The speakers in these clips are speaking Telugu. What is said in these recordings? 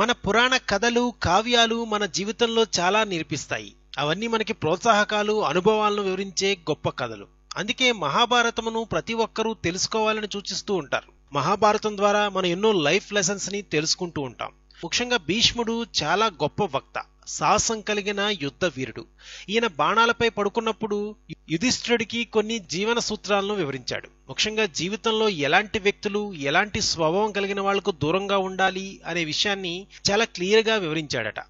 మన పురాణ కథలు, కావ్యాలు మన జీవితంలో చాలా నేర్పిస్తాయి. అవన్నీ మనకి ప్రోత్సాహకాలు, అనుభవాలను వివరించే గొప్ప కథలు. అందుకే మహాభారతమును ప్రతి ఒక్కరూ తెలుసుకోవాలని సూచిస్తూ ఉంటారు. మహాభారతం ద్వారా మనం ఎన్నో లైఫ్ లెసన్స్ ని తెలుసుకుంటూ ఉంటాం. ముఖ్యంగా భీష్ముడు చాలా గొప్ప వక్త, సాహసం కలిగిన యుద్ధ వీరుడు. ఈయన బాణాలపై పడుకున్నప్పుడు యుధిష్ఠిరుడికి కొన్ని జీవన సూత్రాలను వివరించాడు. ముఖ్యంగా జీవితంలో ఎలాంటి వ్యక్తులు, ఎలాంటి స్వభావం కలిగిన వాళ్లకు దూరంగా ఉండాలి అనే విషయాన్ని చాలా క్లియర్ గా వివరించాడట.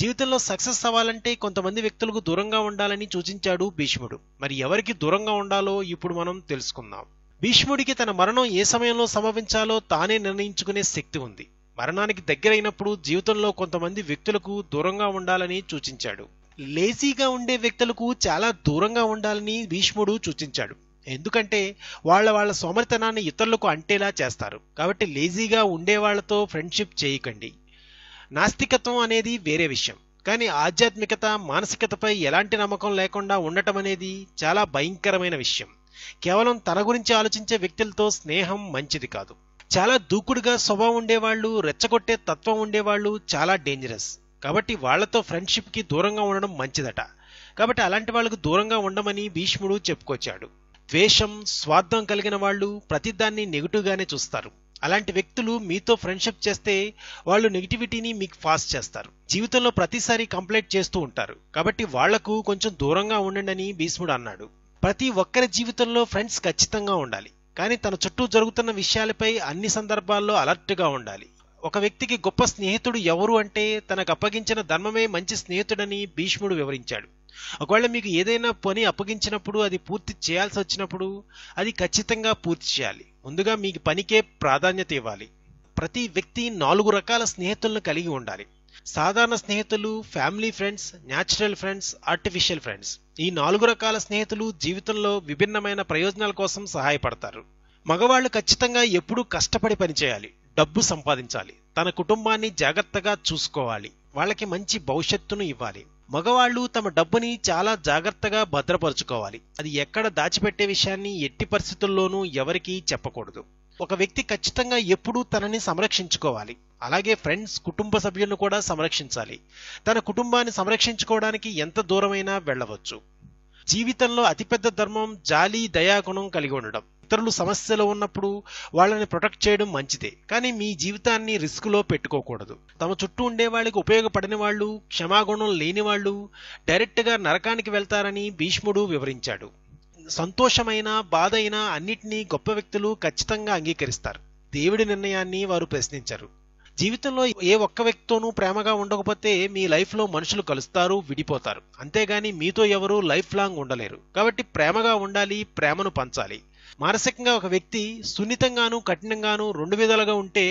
జీవితంలో సక్సెస్ అవ్వాలంటే కొంతమంది వ్యక్తులకు దూరంగా ఉండాలని సూచించాడు భీష్ముడు. మరి ఎవరికి దూరంగా ఉండాలో ఇప్పుడు మనం తెలుసుకుందాం. భీష్ముడికి తన మరణం ఏ సమయంలో సంభవించాలో తానే నిర్ణయించుకునే శక్తి ఉంది. మరణానికి దగ్గరైనప్పుడు జీవితంలో కొంతమంది వ్యక్తులకు దూరంగా ఉండాలని సూచించాడు. లేజీగా ఉండే వ్యక్తులకు చాలా దూరంగా ఉండాలని భీష్ముడు సూచించాడు. ఎందుకంటే వాళ్ళ సోమరితనాన్ని ఇతరులకు అంటేలా చేస్తారు. కాబట్టి లేజీగా ఉండే వాళ్లతో ఫ్రెండ్షిప్ చేయకండి. నాస్తికత్వం అనేది వేరే విషయం, కానీ ఆధ్యాత్మికత, మానసికతపై ఎలాంటి నమ్మకం లేకుండా ఉండటం అనేది చాలా భయంకరమైన విషయం. కేవలం తన గురించి ఆలోచించే వ్యక్తులతో స్నేహం మంచిది కాదు. చాలా దూకుడుగా స్వభావం ఉండేవాళ్ళు, రెచ్చగొట్టే తత్వం ఉండేవాళ్ళు చాలా డేంజరస్. కాబట్టి వాళ్లతో ఫ్రెండ్షిప్ కి దూరంగా ఉండడం మంచిదట. కాబట్టి అలాంటి వాళ్లకు దూరంగా ఉండమని భీష్ముడు చెప్పుకొచ్చాడు. ద్వేషం, స్వార్థం కలిగిన వాళ్ళు ప్రతిదాన్ని నెగిటివ్ గానే చూస్తారు. అలాంటి వ్యక్తులు మీతో ఫ్రెండ్షిప్ చేస్తే వాళ్ళు నెగిటివిటీని మీకు పాస్ చేస్తారు. జీవితంలో ప్రతిసారి కంప్లైంట్ చేస్తూ ఉంటారు. కాబట్టి వాళ్లకు కొంచెం దూరంగా ఉండండి భీష్ముడు అన్నాడు. ప్రతి ఒక్కరి జీవితంలో ఫ్రెండ్స్ ఖచ్చితంగా ఉండాలి, కానీ తన చుట్టూ జరుగుతున్న విషయాలపై అన్ని సందర్భాల్లో అలర్ట్ గా ఉండాలి. ఒక వ్యక్తికి గొప్ప స్నేహితుడు ఎవరు అంటే తనకు అప్పగించిన ధర్మమే మంచి స్నేహితుడని భీష్ముడు వివరించాడు. ఒకవేళ మీకు ఏదైనా పని అప్పగించినప్పుడు అది పూర్తి చేయాల్సి వచ్చినప్పుడు అది ఖచ్చితంగా పూర్తి చేయాలి. ముందుగా మీకు పనికే ప్రాధాన్యత ఇవ్వాలి. ప్రతి వ్యక్తి 4 రకాల స్నేహితులను కలిగి ఉండాలి. సాధారణ స్నేహితులు, family friends, natural friends, artificial friends. ఈ 4 రకాల స్నేహితులు జీవితంలో విభిన్నమైన ప్రయోజనాల కోసం సహాయపడతారు. మగవాళ్లు ఖచ్చితంగా ఎప్పుడూ కష్టపడి పనిచేయాలి, డబ్బు సంపాదించాలి, తన కుటుంబాన్ని జాగ్రత్తగా చూసుకోవాలి, వాళ్ళకి మంచి భవిష్యత్తును ఇవ్వాలి. మగవాళ్లు తమ డబ్బుని చాలా జాగ్రత్తగా భద్రపరుచుకోవాలి. అది ఎక్కడ దాచిపెట్టే విషయాన్ని ఎట్టి పరిస్థితుల్లోనూ ఎవరికీ చెప్పకూడదు. ఒక వ్యక్తి ఖచ్చితంగా ఎప్పుడూ తనని సంరక్షించుకోవాలి. అలాగే ఫ్రెండ్స్, కుటుంబ సభ్యులను కూడా సంరక్షించాలి. తన కుటుంబాన్ని సంరక్షించుకోవడానికి ఎంత దూరమైనా వెళ్ళవచ్చు. జీవితంలో అతిపెద్ద ధర్మం జాలి, దయాగుణం కలిగి ఉండడం. ఇతరులు సమస్యలో ఉన్నప్పుడు వాళ్ళని ప్రొటెక్ట్ చేయడం మంచిదే, కానీ మీ జీవితాన్ని రిస్క్ లో పెట్టుకోకూడదు. తమ చుట్టూ ఉండే వాళ్ళకి ఉపయోగపడిన వాళ్ళు, క్షమాగుణం లేని వాళ్ళు డైరెక్ట్ గా నరకానికి వెళ్తారని భీష్ముడు వివరించాడు. సంతోషమైన, బాధ అయినా అన్నిటినీ గొప్ప వ్యక్తులు ఖచ్చితంగా అంగీకరిస్తారు. దేవుడి నిర్ణయాన్ని వారు ప్రశ్నించరు. జీవితంలో ఏ ఒక్క వ్యక్తితోనూ ప్రేమగా ఉండకపోతే మీ లైఫ్ లో మనుషులు కలుస్తారు, విడిపోతారు. అంతేగాని మీతో ఎవరూ లైఫ్ లాంగ్ ఉండలేరు. కాబట్టి ప్రేమగా ఉండాలి, ప్రేమను పంచాలి. మానసికంగా ఒక వ్యక్తి సున్నితంగాను, కఠినంగాను 2 విధాలుగా ఉంటే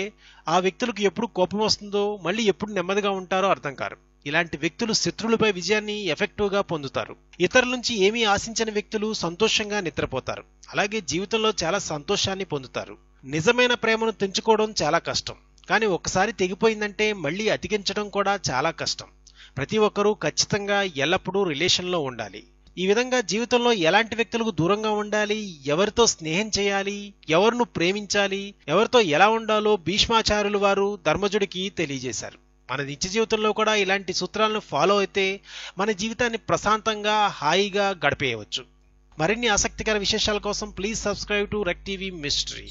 ఆ వ్యక్తులకు ఎప్పుడు కోపం వస్తుందో, మళ్ళీ ఎప్పుడు నెమ్మదిగా ఉంటారో అర్థం కారు. ఇలాంటి వ్యక్తులు శత్రువులపై విజయాన్ని ఎఫెక్టివ్ గా పొందుతారు. ఇతరుల నుంచి ఏమీ ఆశించని వ్యక్తులు సంతోషంగా నిద్రపోతారు. అలాగే జీవితంలో చాలా సంతోషాన్ని పొందుతారు. నిజమైన ప్రేమను తెంచుకోవడం చాలా కష్టం, కానీ ఒకసారి తెగిపోయిందంటే మళ్ళీ అతికించడం కూడా చాలా కష్టం. ప్రతి ఒక్కరూ ఖచ్చితంగా ఎల్లప్పుడూ రిలేషన్లో ఉండాలి. ఈ విధంగా జీవితంలో ఎలాంటి వ్యక్తులకు దూరంగా ఉండాలి, ఎవరితో స్నేహం చేయాలి, ఎవరిను ప్రేమించాలి, ఎవరితో ఎలా ఉండాలో భీష్మాచార్యులు వారు ధర్మజుడికి తెలియజేశారు. మన నిత్య జీవితంలో కూడా ఇలాంటి సూత్రాలను ఫాలో అయితే మన జీవితాన్ని ప్రశాంతంగా, హాయిగా గడిపేయవచ్చు. మరిన్ని ఆసక్తికర విశేషాల కోసం ప్లీజ్ సబ్స్క్రైబ్ టు రెక్ టీవీ మిస్టరీ.